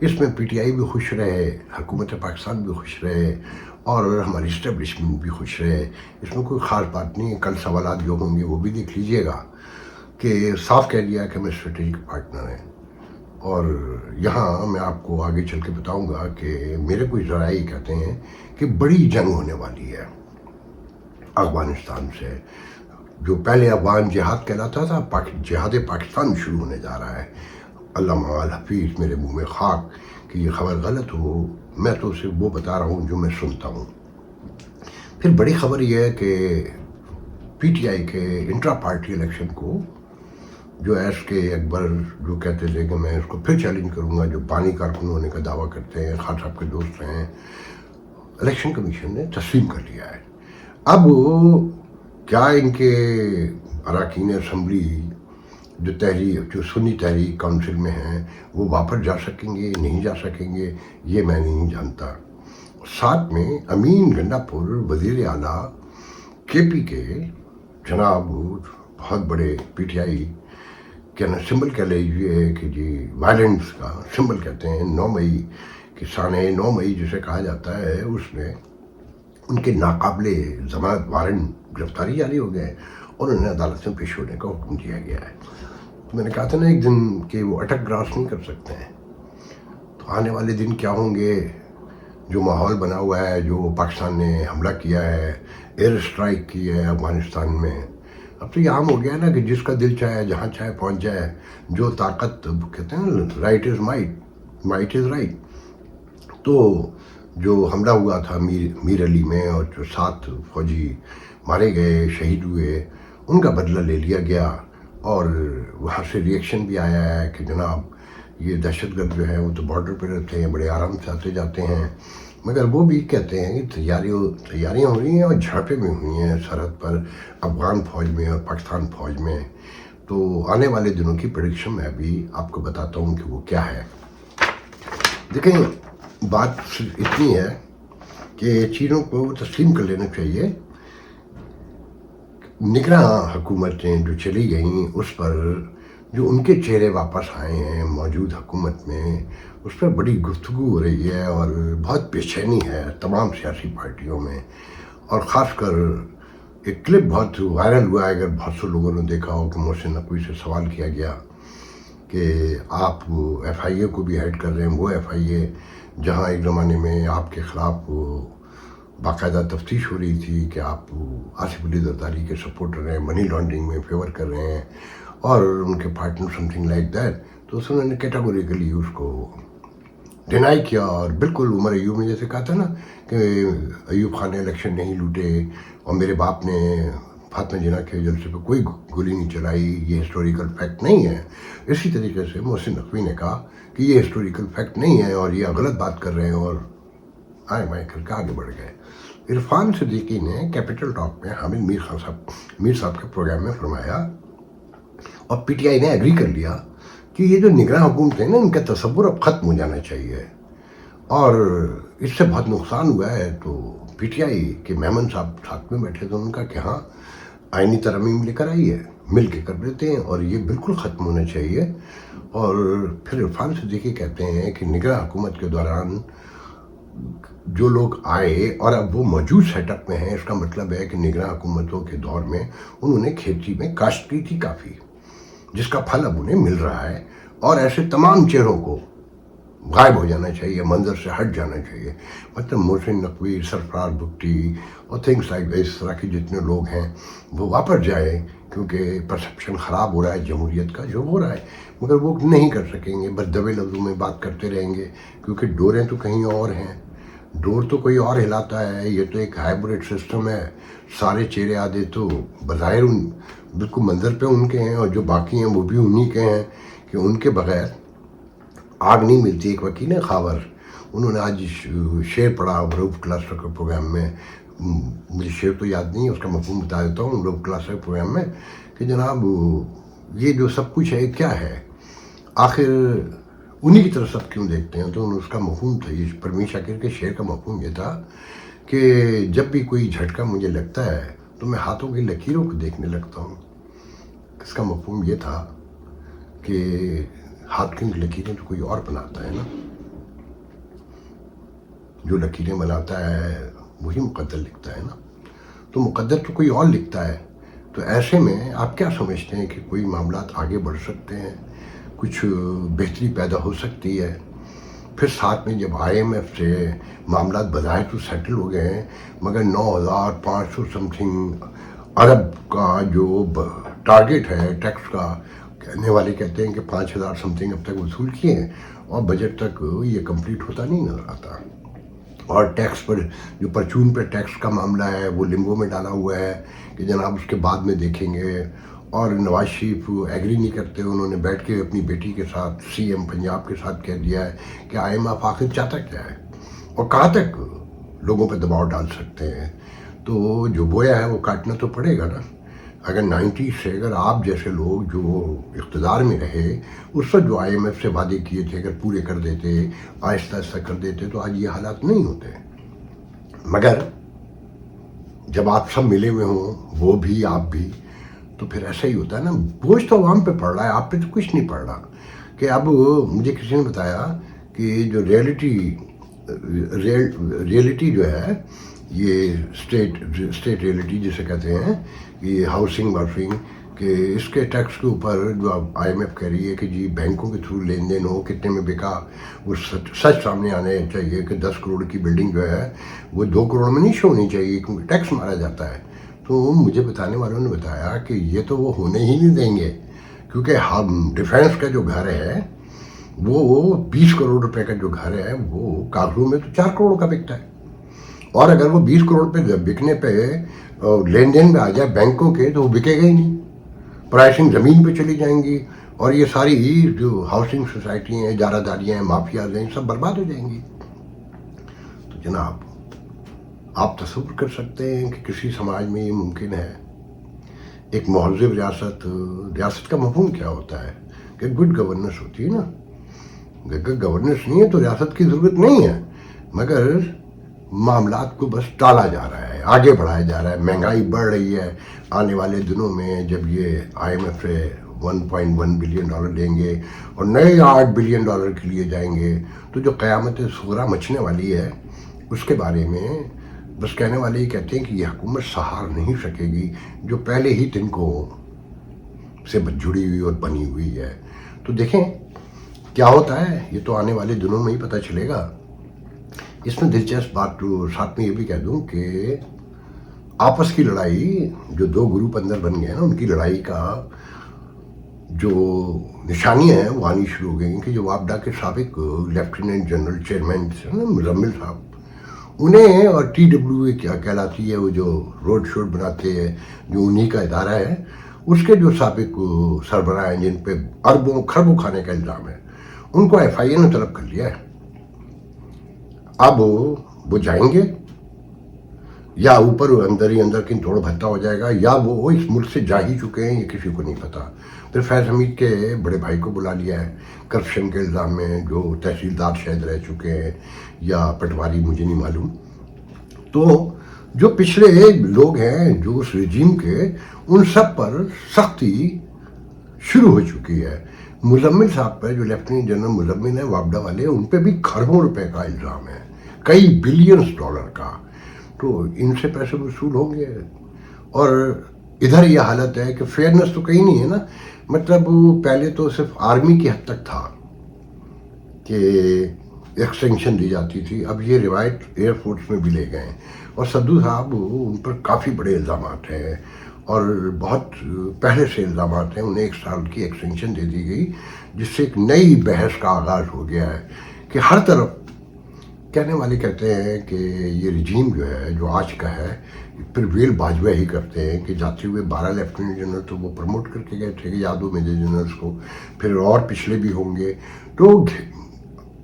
اس میں P T I بھی خوش رہے، حکومت پاکستان بھی خوش رہے اور ہماری اسٹیبلشمنٹ بھی خوش رہے. اس میں کوئی خاص بات نہیں ہے. کل سوالات جو ہوں گے وہ بھی دیکھ لیجئے گا کہ صاف کہہ دیا کہ ہمیں اسٹریٹجک پارٹنر ہیں. اور یہاں میں آپ کو آگے چل کے بتاؤں گا کہ میرے کچھ ذرائع کہتے ہیں کہ بڑی جنگ ہونے والی ہے افغانستان سے. جو پہلے افغان جہاد کہلاتا تھا، جہاد پاکستان شروع ہونے جا رہا ہے. علامہ الحفیظ میرے منہ میں خاک کہ یہ خبر غلط ہو. میں تو صرف وہ بتا رہا ہوں جو میں سنتا ہوں. پھر بڑی خبر یہ ہے کہ پی ٹی آئی کے انٹرا پارٹی الیکشن کو جو ایس کے اکبر جو کہتے تھے کہ میں اس کو پھر چیلنج کروں گا، جو بانی کارکن ہونے کا دعویٰ کرتے ہیں، خان صاحب کے دوست ہیں، الیکشن کمیشن نے تسلیم کر لیا ہے. اب کیا ان کے اراکین اسمبلی جو سنی تحریک کونسل میں ہیں وہ واپس جا سکیں گے، نہیں جا سکیں گے، یہ میں نہیں جانتا. ساتھ میں امین گنڈا پور وزیر اعلیٰ کے پی کے جناب بہت بڑے پی ٹی آئی کے سمبل کہہ لیجیے کہ جی وائلنس کا سمبل کہتے ہیں. 9 مئی کہ سانحہ 9 مئی جسے کہا جاتا ہے، اس میں ان کے ناقابل ضمانت وارنٹ گرفتاری جاری ہو گئے اور انہیں عدالت میں پیش ہونے کا حکم دیا گیا ہے. تو میں نے کہا تھا نا ایک دن کہ وہ اٹک گراس نہیں کر سکتے ہیں. تو آنے والے دن کیا ہوں گے؟ جو ماحول بنا ہوا ہے، جو پاکستان نے حملہ کیا ہے، ایئر اسٹرائک کی ہے افغانستان میں، اب تو یہ عام ہو گیا نا کہ جس کا دل چاہے جہاں چاہے پہنچ جائے. جو طاقت کہتے ہیں نا right is might, might is right. تو جو حملہ ہوا تھا میر علی میں اور جو 7 فوجی مارے گئے، شہید ہوئے، ان کا بدلہ لے لیا گیا. اور وہاں سے ریئیکشن بھی آیا ہے کہ جناب یہ دہشت گرد جو ہے وہ تو بارڈر پہ رہتے ہیں، بڑے آرام سے آتے جاتے ہیں. مگر وہ بھی کہتے ہیں کہ تیاریاں ہو رہی ہیں اور جھڑپیں بھی ہوئی ہیں سرحد پر افغان فوج میں اور پاکستان فوج میں. تو آنے والے دنوں کی پریڈکشن میں بھی آپ کو بتاتا ہوں کہ وہ کیا ہے. دیکھیں، بات صرف اتنی ہے کہ چیزوں کو تسلیم کر لینا چاہیے. نگراں حکومتیں جو چلی گئیں اس پر جو ان کے چہرے واپس آئے ہیں موجود حکومت میں، اس پر بڑی گفتگو ہو رہی ہے اور بہت بے چینی ہے تمام سیاسی پارٹیوں میں. اور خاص کر ایک کلپ بہت وائرل ہوا ہے، اگر بہت سے لوگوں نے دیکھا ہو کہ محسن نقوی سے سوال کیا گیا کہ آپ ایف آئی اے کو بھی ہیڈ کر رہے ہیں، وہ ایف آئی اے جہاں ایک زمانے میں آپ کے خلاف باقاعدہ تفتیش ہو رہی تھی کہ آپ آصف علی زرداری کے سپورٹر ہیں، منی لانڈرنگ میں فیور کر رہے ہیں اور ان کے پارٹنر سمتھنگ لائک دیٹ. تو اس نے کیٹاگوریکلی اس کو ڈینائی کیا. اور بالکل عمر ایوب نے جیسے کہا تھا نا کہ ایوب خان نے الیکشن نہیں لوٹے اور میرے باپ نے فاطمہ جناح کے جلسے پہ کوئی گولی نہیں چلائی، یہ ہسٹوریکل فیکٹ نہیں ہے. اسی طریقے سے محسن نقوی نے کہا کہ یہ ہسٹوریکل فیکٹ نہیں ہے اور یہ غلط بات کر رہے ہیں، اور آئے کر کے آگے بڑھ گئے. عرفان صدیقی نے کیپٹل ٹاک میں حامد میر صاحب کے پروگرام میں فرمایا اور پی ٹی آئی نے ایگری کر لیا کہ یہ جو نگراں حکومت ہے نا، ان کا تصور اب ختم ہو جانا چاہیے اور اس سے بہت نقصان ہوا ہے. تو پی ٹی آئی کے میمن صاحب ساتھ میں بیٹھے تھے، ان کا کہ ہاں آئینی ترمیم لے کر آئیے، مل کے کر دیتے ہیں اور یہ بالکل ختم ہونا چاہیے. اور پھر عرفان صدیقی کہتے ہیں کہ نگراں حکومت کے دوران جو لوگ آئے اور اب وہ موجود سیٹ اپ میں ہیں، اس کا مطلب ہے کہ نگراں حکومتوں کے دور میں انہوں نے کھیتی میں کاشت کی تھی کافی، جس کا پھل اب انہیں مل رہا ہے. اور ایسے تمام چہروں کو غائب ہو جانا چاہیے، منظر سے ہٹ جانا چاہیے. مطلب محسن نقوی، سرفراز بگٹی اور تھنگس لائک اس طرح کے جتنے لوگ ہیں وہ واپس جائیں، کیونکہ پرسپشن خراب ہو رہا ہے جمہوریت کا جو ہو رہا ہے. مگر وہ نہیں کر سکیں گے، بس دبے لفظوں میں بات کرتے رہیں گے، کیونکہ ڈوریں تو کہیں اور ہیں. ڈور تو کوئی اور ہلاتا ہے. یہ تو ایک ہائبرڈ سسٹم ہے. سارے چہرے آدھے تو بظاہر بالکل منظر پہ ان کے ہیں اور جو باقی ہیں وہ بھی انہی کے ہیں کہ ان کے بغیر آگ نہیں ملتی. ایک وکیل ہے خاور، انہوں نے آج شعر پڑھا روف کلاسٹر کے پروگرام میں. مجھے شعر تو یاد نہیں ہے، اس کا مفہوم بتا دیتا ہوں روف کلاسٹر کے پروگرام میں کہ جناب یہ جو سب کچھ ہے کیا ہے، آخر انہی کی طرف سب کیوں دیکھتے ہیں. تو اس کا مفہوم تھا، یہ پروین شاکر کے شعر کا مفہوم یہ تھا کہ جب بھی کوئی جھٹکا مجھے لگتا ہے تو میں ہاتھوں کی لکیروں کو دیکھنے لگتا ہوں. اس کا مفہوم یہ تھا کہ ہاتھ کی لکیریں تو کوئی اور بناتا ہے نا. جو لکیریں بناتا ہے وہی مقدر لکھتا ہے نا، تو مقدر تو کوئی اور لکھتا ہے. تو ایسے میں آپ کیا سمجھتے ہیں کہ کوئی معاملات آگے بڑھ سکتے ہیں، کچھ بہتری پیدا ہو سکتی ہے؟ پھر ساتھ میں جب آئی ایم ایف سے معاملات بظاہر تو سیٹل ہو گئے ہیں، مگر 9,500 سم تھنگ ارب کا جو ٹارگیٹ ہے ٹیکس کا، کہنے والے کہتے ہیں کہ 5,000 سم تھنگ اب تک وصول کیے ہیں، اور بجٹ تک یہ کمپلیٹ ہوتا نہیں نظر آتا. اور ٹیکس پر جو پرچون پر ٹیکس کا معاملہ ہے وہ لمبو میں ڈالا ہوا ہے کہ جناب اس کے بعد میں دیکھیں گے. اور نواز شریف ایگری نہیں کرتے، انہوں نے بیٹھ کے اپنی بیٹی کے ساتھ سی ایم پنجاب کے ساتھ کہہ دیا ہے کہ آئی ایم ایف آخر چاہتا کیا ہے اور کہاں تک لوگوں پہ دباؤ ڈال سکتے ہیں. تو جو بویا ہے وہ کاٹنا تو پڑے گا نا. اگر 90 سے اگر آپ جیسے لوگ جو اقتدار میں رہے اس وقت جو آئی ایم ایف سے وعدے کیے تھے اگر پورے کر دیتے، آہستہ آہستہ کر دیتے، تو آج یہ حالات نہیں ہوتے. مگر جب آپ سب ملے ہوئے ہوں، وہ بھی آپ بھی، تو پھر ایسا ہی ہوتا ہے نا. بوجھ تو عوام پہ پڑ رہا ہے، آپ پہ تو کچھ نہیں پڑ رہا. کہ اب مجھے کسی نے بتایا کہ جو ریئلٹی جو ہے، یہ اسٹیٹ ریئلٹی جسے کہتے ہیں، یہ ہاؤسنگ وارسنگ، کہ اس کے ٹیکس کے اوپر جو اب آئی ایم ایف کہہ رہی ہے کہ جی بینکوں کے تھرو لین دین ہو، کتنے میں بکا، وہ سچ سامنے آنے چاہیے کہ 10 کروڑ کی بلڈنگ جو ہے وہ 2 کروڑ میں نہیں شو ہونی چاہیے کیونکہ ٹیکس مارا جاتا ہے. تو مجھے بتانے والوں نے بتایا کہ یہ تو وہ ہونے ہی نہیں دیں گے، کیونکہ ہم ڈیفینس کا جو گھر ہے وہ 20 کروڑ روپے کا جو گھر ہے وہ کاغذوں میں تو 4 کروڑ کا بکتا ہے. اور اگر وہ 20 کروڑ پہ بکنے پہ لین دین میں آ جائے بینکوں کے تو وہ بکے گا ہی نہیں، پرائسنگ زمین پہ چلی جائیں گی، اور یہ ساری جو ہاؤسنگ سوسائٹی ہیں، اجارہ داریاں ہیں، مافیاز ہیں، سب برباد ہو جائیں گی. تو جناب آپ تصور کر سکتے ہیں کہ کسی سماج میں یہ ممکن ہے؟ ایک مہذب ریاست کا مفہوم کیا ہوتا ہے کہ گڈ گورننس ہوتی ہے نا. اگر گورننس نہیں ہے تو ریاست کی ضرورت نہیں ہے، مگر معاملات کو بس ٹالا جا رہا ہے، آگے بڑھایا جا رہا ہے. مہنگائی بڑھ رہی ہے. آنے والے دنوں میں جب یہ آئی ایم ایف سے 1.1 بلین ڈالر لیں گے اور نئے 8 بلین ڈالر کے لیے جائیں گے، تو جو قیامت صغریٰ مچنے والی ہے اس کے بارے میں بس کہنے والے یہ کہتے ہیں کہ یہ حکومت سہار نہیں سکے گی جو پہلے ہی دن کو سے جڑی ہوئی اور بنی ہوئی ہے. تو دیکھیں کیا ہوتا ہے، یہ تو آنے والے دنوں میں ہی پتہ چلے گا. اس میں دلچسپ بات تو ساتھ میں یہ بھی کہہ دوں کہ آپس کی لڑائی جو 2 گروپ اندر بن گئے ہیں نا، ان کی لڑائی کا جو نشانیاں ہیں وہ آنی شروع ہو گئی ہیں. کہ جو وابڈا کے سابق لیفٹیننٹ جنرل چیئرمین مزمل صاحب، انہیں اور ٹی ڈبلیو اے کیا کہلاتی ہے وہ جو روڈ شوڈ بناتے ہیں، جو انہی کا ادارہ ہے، اس کے جو سابق سربراہ ہیں جن پہ اربوں کھربوں کھانے کا الزام ہے، ان کو ایف آئی اے نے طلب کر لیا ہے. اب وہ جائیں گے یا اوپر اندر ہی اندر کہیں توڑ بھتا ہو جائے گا، یا وہ اس ملک سے جا ہی چکے ہیں، یہ کسی کو نہیں پتا. پھر فیض حمید کے بڑے بھائی کو بلا لیا ہے کرپشن کے الزام میں، جو تحصیلدار شاید رہ چکے ہیں یا پٹواری، مجھے نہیں معلوم. تو جو پچھلے لوگ ہیں جو اس رجیم کے، ان سب پر سختی شروع ہو چکی ہے. مزمل صاحب پر، جو لیفٹیننٹ جنرل مزمل ہیں وابڈا والے، ان پہ بھی کھربوں روپے کا الزام ہے، کئی بلینز ڈالر کا. تو ان سے پیسے وصول ہوں گے. اور ادھر یہ حالت ہے کہ فیئرنس تو کہیں نہیں ہے نا. مطلب پہلے تو صرف آرمی کی حد تک تھا کہ ایکسٹینشن دی جاتی تھی، اب یہ روایت ایئر فورس میں بھی لے گئے ہیں. اور سدھو صاحب ان پر کافی بڑے الزامات ہیں اور بہت پہلے سے الزامات ہیں. انہیں 1 سال کی ایکسٹینشن دے دی گئی، جس سے ایک نئی بحث کا آغاز ہو گیا ہے کہ ہر طرف کہنے والے کہتے ہیں کہ یہ رجیم جو ہے جو آج کا ہے، پھر ویل باجوہ ہی کرتے ہیں کہ جاتے ہوئے 12 لیفٹیننٹ جنرل تو وہ پروموٹ کر کے گئے تھے کہ یاد ہو میجر جنرلس کو، پھر اور پچھلے بھی ہوں گے. تو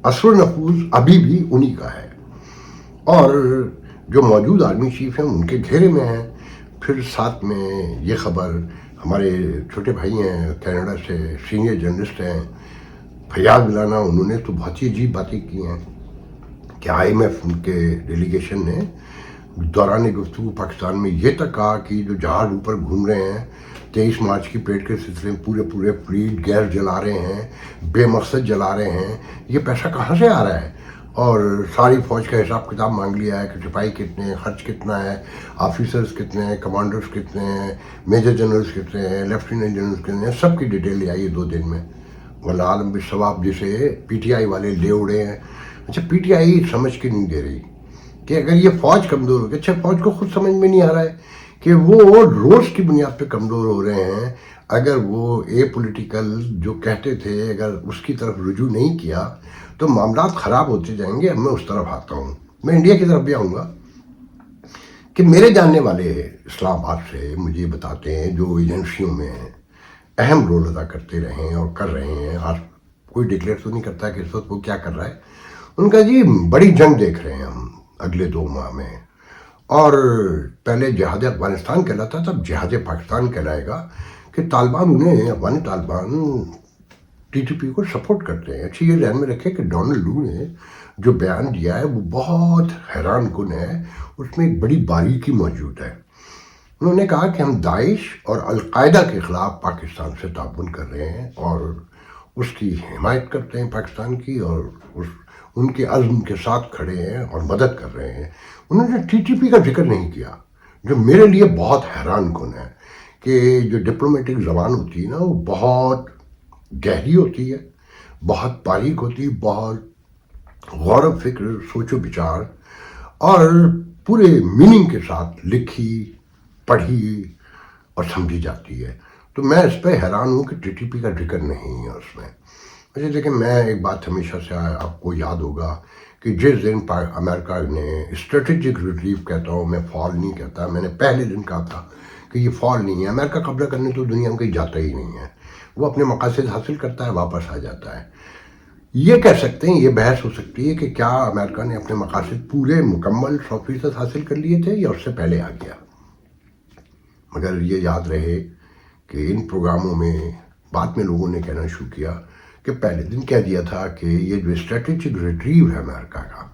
اثر و نفوذ ابھی بھی انہی کا ہے، اور جو موجود آرمی چیف ہیں ان کے گھیرے میں ہیں. پھر ساتھ میں یہ خبر، ہمارے چھوٹے بھائی ہیں کینیڈا سے، سینئر جرنلسٹ ہیں فیاض ملانا، انہوں نے تو بہت ہی عجیب باتیں کی ہیں کہ آئی ایم ایف ان کے ڈیلیگیشن نے دوران گفتگو پاکستان میں یہ تک کہا کہ جو جہاز اوپر گھوم رہے ہیں 23 مارچ کی پریڈ کے سلسلے میں پورے فلیٹ گیس جلا رہے ہیں، بے مقصد جلا رہے ہیں، یہ پیسہ کہاں سے آ رہا ہے؟ اور ساری فوج کا حساب کتاب مانگ لیا ہے کہ سپاہی کتنے ہیں، خرچ کتنا ہے، آفیسرز کتنے ہیں، کمانڈرز کتنے ہیں، میجر جنرلز کتنے ہیں، لیفٹیننٹ جنرلز کتنے ہیں، سب کی ڈیٹیل لے آئی ہے 2 دن میں. واللہ عالم بالصواب. جسے پی ٹی آئی والے لے اڑے ہیں. اچھا پی ٹی آئی سمجھ کے نہیں دے رہی کہ اگر یہ فوج کمزور ہو گئی. اچھا فوج کو خود سمجھ میں نہیں آ رہا ہے کہ وہ روز کی بنیاد پہ کمزور ہو رہے ہیں. اگر وہ اے پولیٹیکل جو کہتے تھے اگر اس کی طرف رجوع نہیں کیا تو معاملات خراب ہوتے جائیں گے. اب میں اس طرف آتا ہوں، میں انڈیا کی طرف بھی آؤں گا کہ میرے جاننے والے اسلام آباد سے مجھے بتاتے ہیں جو ایجنسیوں میں اہم رول ادا کرتے رہے ہیں اور کر رہے ہیں. آج کوئی ڈکلیئر تو نہیں کرتا کہ اس وقت وہ کیا کر رہا ہے. ان کا جی بڑی جنگ دیکھ رہے ہیں ہم اگلے 2 ماہ میں. اور پہلے جہاد افغانستان کہلاتا تھا، اب جہاد پاکستان کہلائے گا کہ طالبان انہیں Afghani Taliban T T P کو سپورٹ کرتے ہیں. اچھی یہ ذہن میں رکھے کہ ڈونلڈ لو نے جو بیان دیا ہے وہ بہت حیران کن ہے. اس میں ایک بڑی باریکی موجود ہے. انہوں نے کہا کہ ہم داعش اور القاعدہ کے خلاف پاکستان سے تعاون کر رہے ہیں اور اس کی حمایت کرتے ہیں پاکستان کی، اور ان کے عزم کے ساتھ کھڑے ہیں اور مدد کر رہے ہیں. انہوں نے ٹی ٹی پی کا ذکر نہیں کیا، جو میرے لیے بہت حیران کن ہے کہ جو ڈپلومیٹک زبان ہوتی ہے نا وہ بہت گہری ہوتی ہے، بہت باریک ہوتی ہے، بہت غور و فکر، سوچ و بچار اور پورے میننگ کے ساتھ لکھی، پڑھی اور سمجھی جاتی ہے. تو میں اس پہ حیران ہوں کہ ٹی ٹی پی کا ذکر نہیں ہے اس میں. اچھا دیکھیں، میں ایک بات ہمیشہ سے آپ کو یاد ہوگا کہ جس دن امریکہ نے اسٹریٹجک ریٹریو کہتا ہوں، میں فال نہیں کہتا، میں نے پہلے دن کہا تھا کہ یہ فال نہیں ہے. امریکہ قبضہ کرنے تو دنیا میں کہیں جاتا ہی نہیں ہے، وہ اپنے مقاصد حاصل کرتا ہے، واپس آ جاتا ہے. یہ کہہ سکتے ہیں، یہ بحث ہو سکتی ہے کہ کیا امریکہ نے اپنے مقاصد پورے مکمل 100% حاصل کر لیے تھے یا اس سے پہلے آ گیا. مگر یہ یاد رہے کہ ان پروگراموں میں بعد میں لوگوں نے کہنا شروع کیا کہ پہلے دن کہہ دیا تھا کہ یہ جو اسٹریٹجک ریٹریو ہے امریکہ کا،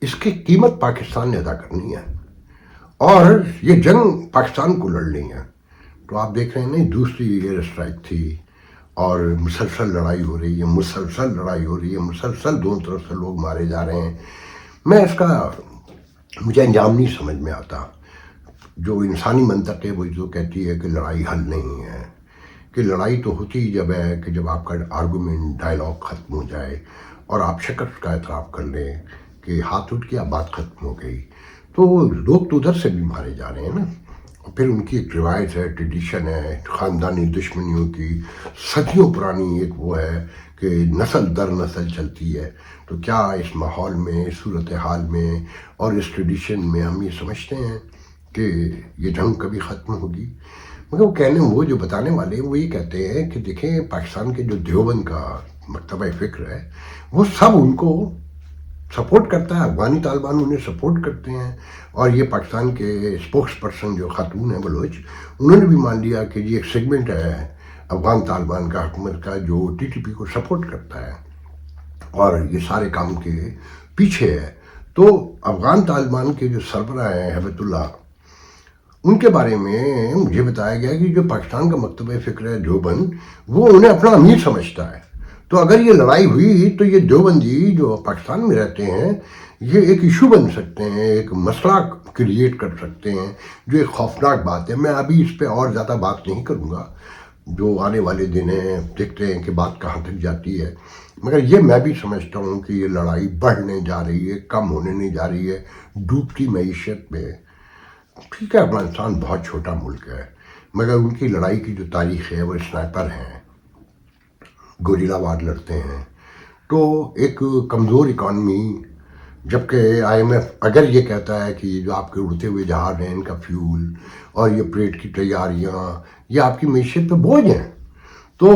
اس کی قیمت پاکستان نے ادا کرنی ہے اور یہ جنگ پاکستان کو لڑنی ہے. تو آپ دیکھ رہے ہیں نا، دوسری ایئر اسٹرائک تھی اور مسلسل لڑائی ہو رہی ہے، مسلسل لڑائی ہو رہی ہے، مسلسل دونوں طرف سے لوگ مارے جا رہے ہیں. میں اس کا مجھے انجام نہیں سمجھ میں آتا. جو انسانی منطق ہے وہ جو کہتی ہے کہ لڑائی حل نہیں ہے، کہ لڑائی تو ہوتی ہی جب ہے کہ جب آپ کا آرگومنٹ، ڈائلاگ ختم ہو جائے اور آپ شکست کا اعتراف کر لیں کہ ہاتھ اٹھ گیا، بات ختم ہو گئی. تو لوگ تو ادھر سے بھی مارے جا رہے ہیں نا. اور پھر ان کی ایک روایت ہے، ٹریڈیشن ہے، خاندانی دشمنیوں کی صدیوں پرانی ایک وہ ہے کہ نسل در نسل چلتی ہے. تو کیا اس ماحول میں، اس صورتحال میں اور اس ٹریڈیشن میں ہم یہ سمجھتے ہیں کہ یہ جنگ کبھی ختم ہوگی؟ مگر وہ جو بتانے والے وہ یہ کہتے ہیں کہ دیکھیں پاکستان کے جو دیوبند کا مکتبہ فکر ہے وہ سب ان کو سپورٹ کرتا ہے، افغانی طالبان انہیں سپورٹ کرتے ہیں. اور یہ پاکستان کے اسپوکس پرسن جو خاتون ہیں بلوچ، انہوں نے بھی مان لیا کہ یہ ایک سیگمنٹ ہے افغان طالبان کا، حکومت کا، جو ٹی ٹی پی کو سپورٹ کرتا ہے اور یہ سارے کام کے پیچھے ہے. تو افغان طالبان کے جو سربراہ ہیں ہیبت اللہ، ان کے بارے میں مجھے بتایا گیا کہ جو پاکستان کا مکتبہ فکر ہے دیوبند، وہ انہیں اپنا امیر سمجھتا ہے. تو اگر یہ لڑائی ہوئی تو یہ دیوبندی جو پاکستان میں رہتے ہیں یہ ایک ایشو بن سکتے ہیں، ایک مسئلہ کریٹ کر سکتے ہیں، جو ایک خوفناک بات ہے. میں ابھی اس پہ اور زیادہ بات نہیں کروں گا، جو آنے والے دن ہیں دیکھتے ہیں کہ بات کہاں تک جاتی ہے. مگر یہ میں بھی سمجھتا ہوں کہ یہ لڑائی بڑھنے جا رہی ہے، کم ہونے نہیں جا رہی ہے. ڈوبتی معیشت میں، ٹھیک ہے افغانستان بہت چھوٹا ملک ہے مگر ان کی لڑائی کی جو تاریخ ہے وہ اسنائپر ہیں، گوریلا وار لڑتے ہیں. تو ایک کمزور اکانومی، جبکہ آئی ایم ایف اگر یہ کہتا ہے کہ یہ جو آپ کے اڑتے ہوئے جہاز ہیں ان کا فیول اور یہ پریڈ کی تیاریاں یہ آپ کی معیشت پہ بوجھ ہیں، تو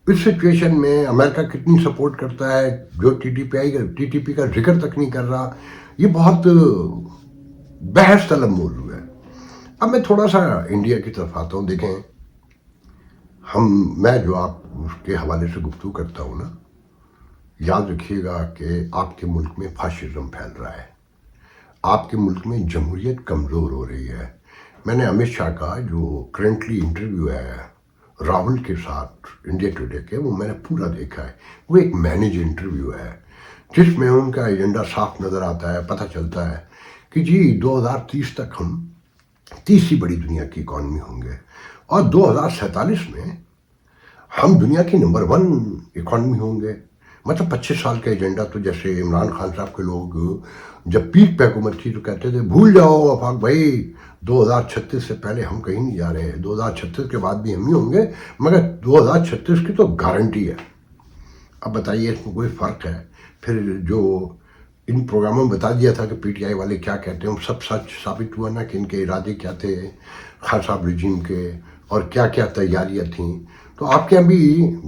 اس سچویشن میں امریکہ کتنی سپورٹ کرتا ہے جو ٹی ٹی پی کا ذکر تک نہیں کر رہا. یہ بہت بحث طلب موضوع ہے. اب میں تھوڑا سا انڈیا کی طرف آتا ہوں. دیکھیں میں جو آپ کے حوالے سے گفتگو کرتا ہوں نا، یاد رکھیے گا کہ آپ کے ملک میں فاشزم پھیل رہا ہے، آپ کے ملک میں جمہوریت کمزور ہو رہی ہے. میں نے امت شاہ کا جو کرنٹلی انٹرویو ہے راہل کے ساتھ انڈیا ٹوڈے کے، وہ میں نے پورا دیکھا ہے. وہ ایک مینیج انٹرویو ہے جس میں ان کا ایجنڈا صاف نظر آتا ہے. پتہ چلتا ہے کہ جی 2030 تک ہم تیسری بڑی دنیا کی اکانومی ہوں گے اور 2047 میں ہم دنیا کی نمبر 1 اکانومی ہوں گے. مطلب 25 سال کا ایجنڈا. تو جیسے عمران خان صاحب کے لوگ جب پیک پہ حکومت تھی تو کہتے تھے بھول جاؤ آفاق بھائی 2036 سے پہلے ہم کہیں نہیں جا رہے, 2036 کے بعد بھی ہم ہی ہوں گے, مگر 2036 کی تو گارنٹی ہے. اب بتائیے اس میں کوئی فرق ہے؟ پھر جو ان پروگراموں میں بتا دیا تھا کہ پی ٹی آئی والے کیا کہتے ہیں وہ سب سچ ثابت ہوا نا کہ ان کے ارادے کیا تھے خان صاحب رجیم کے اور کیا کیا تیاریاں تھیں. تو آپ کے ابھی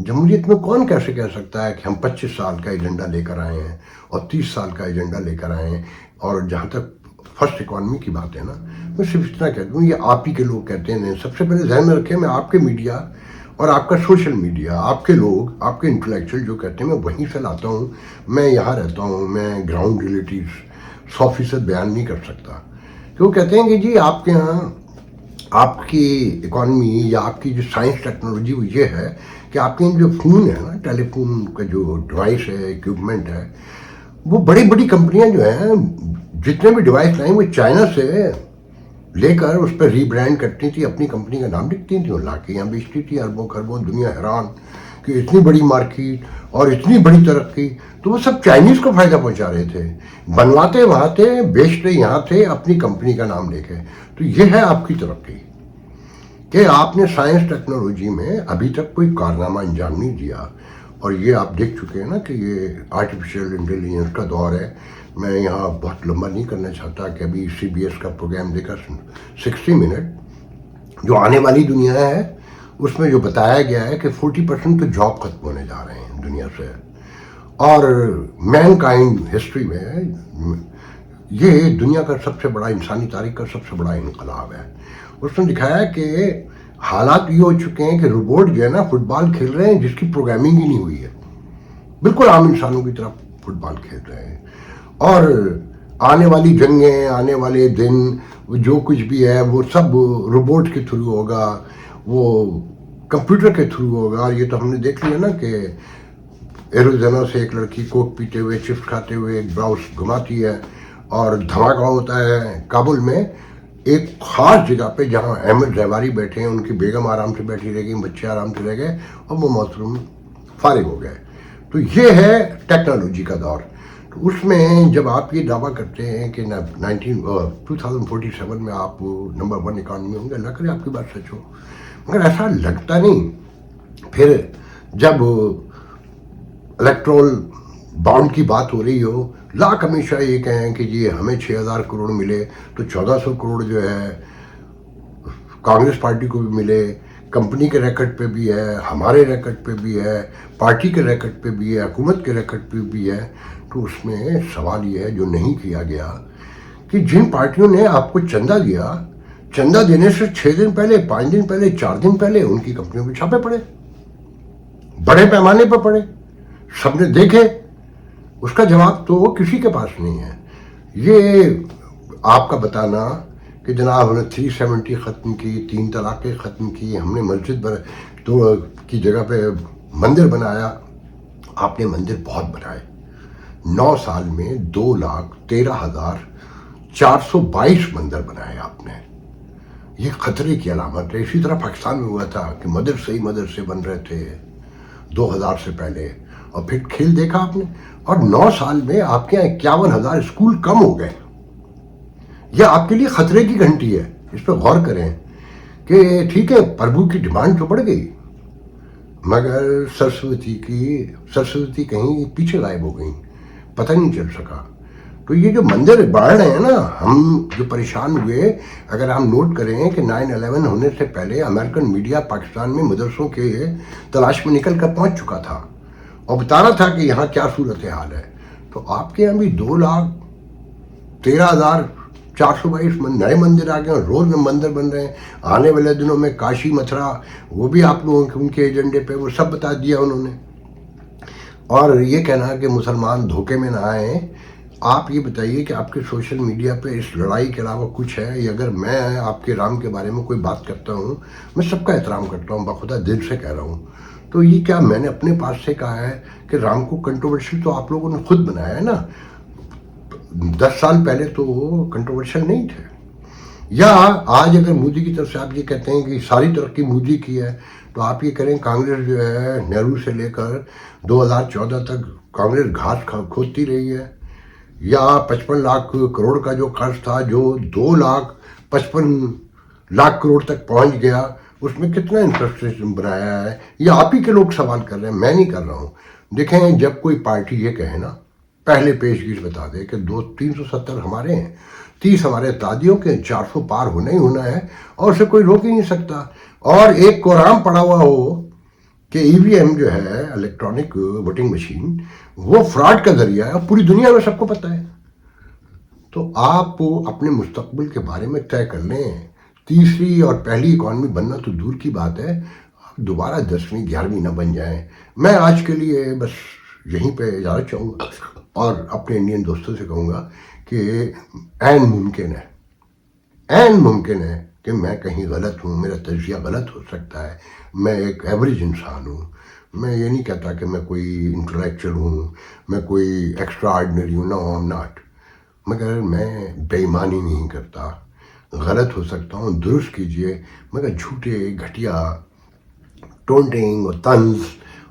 جمہوریت میں کون کیسے کہہ سکتا ہے کہ ہم 25 سال کا ایجنڈا لے کر آئے ہیں اور 30 سال کا ایجنڈا لے کر آئے ہیں. اور جہاں تک فرسٹ اکانومی کی بات ہے نا, میں صرف اتنا کہتا ہوں یہ آپ ہی کے لوگ کہتے ہیں. سب سے پہلے ذہن میں رکھیں میں آپ کے میڈیا اور آپ کا سوشل میڈیا, آپ کے لوگ, آپ کے انٹلیکچوئل جو کہتے ہیں میں وہیں سے لاتا ہوں. میں یہاں رہتا ہوں, میں گراؤنڈ ریلیٹیوز 100% بیان نہیں کر سکتا. کہ وہ کہتے ہیں کہ جی آپ کے یہاں آپ کی اکانومی یا آپ کی جو سائنس ٹیکنالوجی وہ یہ ہے کہ آپ کے جو فون ہے نا, ٹیلی فون کا جو ڈیوائس ہے, ایکوپمنٹ ہے, وہ بڑی بڑی کمپنیاں جو ہیں جتنے بھی ڈیوائس لائیں وہ چائنا سے لے کر اس پہ ری برانڈ کرتی تھی, اپنی کمپنی کا نام لکھتی تھیں اور لا کے یہاں بیچتی تھی. اربوں خربوں, دنیا حیران کہ اتنی بڑی مارکیٹ اور اتنی بڑی ترقی. تو وہ سب چائنیز کو فائدہ پہنچا رہے تھے, بنواتے وہاں تھے, بیچتے یہاں تھے اپنی کمپنی کا نام لے کے. تو یہ ہے آپ کی ترقی کہ آپ نے سائنس ٹیکنالوجی میں ابھی تک کوئی کارنامہ انجام نہیں دیا. اور یہ آپ دیکھ چکے ہیں نا کہ یہ آرٹیفیشیل انٹیلیجنس کا دور ہے. میں یہاں بہت لمبا نہیں کرنا چاہتا کہ ابھی سی بی ایس کا پروگرام دیکھا 60 منٹ جو آنے والی دنیا ہے اس میں جو بتایا گیا ہے کہ 40% تو جاب ختم ہونے جا رہے ہیں دنیا سے. اور مین کائنڈ ہسٹری میں یہ دنیا کا سب سے بڑا, انسانی تاریخ کا سب سے بڑا انقلاب ہے. اس نے دکھایا ہے کہ حالات یہ ہو چکے ہیں کہ روبوٹ جو ہے نا فٹ بال کھیل رہے ہیں جس کی پروگرامنگ ہی نہیں ہوئی ہے, بالکل عام انسانوں کی طرح فٹ بال کھیل رہے ہیں. اور آنے والی جنگیں, آنے والے دن, جو کچھ بھی ہے وہ سب روبوٹ کے تھرو ہوگا, وہ کمپیوٹر کے تھرو ہوگا. اور یہ تو ہم نے دیکھ لیا نا کہ ایروزینا سے ایک لڑکی کوک پیتے ہوئے, چپس کھاتے ہوئے ایک براؤس گھماتی ہے اور دھماکہ ہوتا ہے کابل میں ایک خاص جگہ پہ جہاں احمد زیواری بیٹھے ہیں. ان کی بیگم آرام سے بیٹھی رہ گئی, بچے آرام سے رہ گئے اور وہ محترم فارغ ہو گئے. تو یہ ہے ٹیکنالوجی کا دور. تو اس میں جب آپ یہ دعویٰ کرتے ہیں کہ 2047 میں آپ نمبر 1 اکانومی ہوں گے, اللہ کرے آپ کی بات سچ ہو, مگر ایسا لگتا نہیں. پھر جب الیکٹرول بانڈ کی بات ہو رہی ہو, لاکھ ہمیشہ یہ کہیں کہ جی ہمیں 6,000 کروڑ ملے تو 1,400 کروڑ جو ہے کانگریس پارٹی کو بھی ملے, کمپنی کے ریکٹ پہ بھی ہے, ہمارے ریکٹ پہ بھی ہے, پارٹی کے ریکٹ پہ بھی ہے, حکومت کے ریکٹ پہ بھی ہے. تو اس میں سوال یہ ہے جو نہیں کیا گیا کہ جن پارٹیوں نے آپ کو چندہ دیا, چندہ دینے سے 6 دن پہلے, 5 دن پہلے, 4 دن پہلے ان کی کمپنیوں پہ چھاپے پڑے, بڑے پیمانے پر پڑے, سب نے دیکھے. اس کا جواب تو کسی کے پاس نہیں ہے. یہ آپ کا بتانا کہ جناب ہم نے 370 ختم کی, 3 طلاقیں ختم کی, ہم نے مسجد تو کی جگہ پہ مندر بنایا. آپ نے مندر بہت بنائے, 9 سال میں 2,13,422 مندر بنائے آپ نے. یہ خطرے کی علامت ہے. اسی طرح پاکستان میں ہوا تھا کہ مدرسے ہی مدرسے بن رہے تھے 2000 سے پہلے, اور پھر کھیل دیکھا آپ نے. اور 9 سال میں آپ کے 51,000 اسکول کم ہو گئے. یہ آپ کے لیے خطرے کی گھنٹی ہے. اس پہ غور کریں کہ ٹھیک ہے پربھو کی ڈیمانڈ تو بڑھ گئی, مگر سرسوتی کہیں پیچھے غائب ہو گئیں, پتہ نہیں چل سکا. تو یہ جو مندر بڑھ رہے ہیں نا, ہم جو پریشان ہوئے, اگر ہم نوٹ کریں کہ 9/11 ہونے سے پہلے امریکن میڈیا پاکستان میں مدرسوں کے تلاش میں نکل کر پہنچ چکا تھا اور بتا رہا تھا کہ یہاں کیا صورتحال ہے. تو آپ کے یہاں بھی 2,13,422 نئے مندر آ گئے, اور روز میں مندر بن رہے ہیں. آنے والے دنوں میں کاشی متھرا, وہ بھی آپ لوگوں کے ان کے ایجنڈے پہ, وہ سب بتا دیا انہوں نے. اور یہ کہنا کہ مسلمان دھوکے میں نہ آئیں, آپ یہ بتائیے کہ آپ کے سوشل میڈیا پہ اس لڑائی کے علاوہ کچھ ہے؟ یا اگر میں آپ کے رام کے بارے میں کوئی بات کرتا ہوں, میں سب کا احترام کرتا ہوں, بخدا دل سے کہہ رہا ہوں, تو یہ کیا میں نے اپنے پاس سے کہا ہے کہ رام کو کنٹروورشل تو آپ لوگوں نے خود بنایا ہے نا. 10 سال پہلے تو وہ کنٹروورشل نہیں تھے. یا آج اگر مودی کی طرف سے آپ یہ کہتے ہیں کہ ساری ترقی مودی کی ہے, تو آپ یہ کریں کانگریس جو ہے نہرو سے لے کر 2014 تک کانگریس گھاس کھودتی رہی ہے. یا 55 لاکھ کروڑ کا جو قرض تھا جو 2,55,00,000 کروڑ تک پہنچ گیا, اس میں کتنا انفراسٹرکچر بنایا ہے, یہ آپ ہی کے لوگ سوال کر رہے ہیں, میں نہیں کر رہا ہوں. دیکھیں جب کوئی پارٹی یہ کہے نا, پہلے پیشگیش بتا دے کہ 370 ہمارے ہیں, 30 ہمارے اتحادیوں کے, 400 پار ہونا ہی ہونا ہے, اور اسے کوئی روک ہی نہیں سکتا. اور ایک قرآن پڑا ہوا ہو کہ ای وی ایم جو ہے الیکٹرانک ووٹنگ مشین وہ فراڈ کا ذریعہ ہے, اور پوری دنیا میں سب کو پتہ ہے. تو آپ اپنے مستقبل کے بارے میں طے کر لیں. تیسری اور پہلی اکانومی بننا تو دور کی بات ہے, آپ دوبارہ 10ویں 11ویں نہ بن جائیں. میں آج کے لیے بس یہیں پہ اجازت چاہوں گا, اور اپنے انڈین دوستوں سے کہوں گا کہ عین ممکن ہے کہ میں کہیں غلط ہوں, میرا تجزیہ غلط ہو سکتا ہے, میں ایک ایوریج انسان ہوں. میں یہ نہیں کہتا کہ میں کوئی انٹلیکچوئل ہوں, میں کوئی ایکسٹرا آرڈنری ہوں, نو آئی ایم ناٹ. مگر میں بے ایمانی نہیں کرتا, غلط ہو سکتا ہوں, درست کیجئے. مگر جھوٹے گھٹیا ٹونٹنگ اور طنز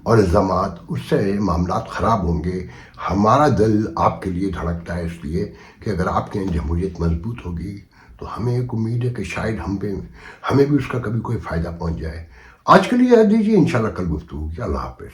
اور الزامات, اس سے معاملات خراب ہوں گے. ہمارا دل آپ کے لیے دھڑکتا ہے اس لیے کہ اگر آپ کے یہاں جمہوریت مضبوط ہوگی تو ہمیں ایک امید ہے کہ شاید ہمیں بھی اس کا کبھی کوئی فائدہ پہنچ جائے. آج کے لیے دیجیے, انشاءاللہ کل گفتگو کی. اللہ حافظ.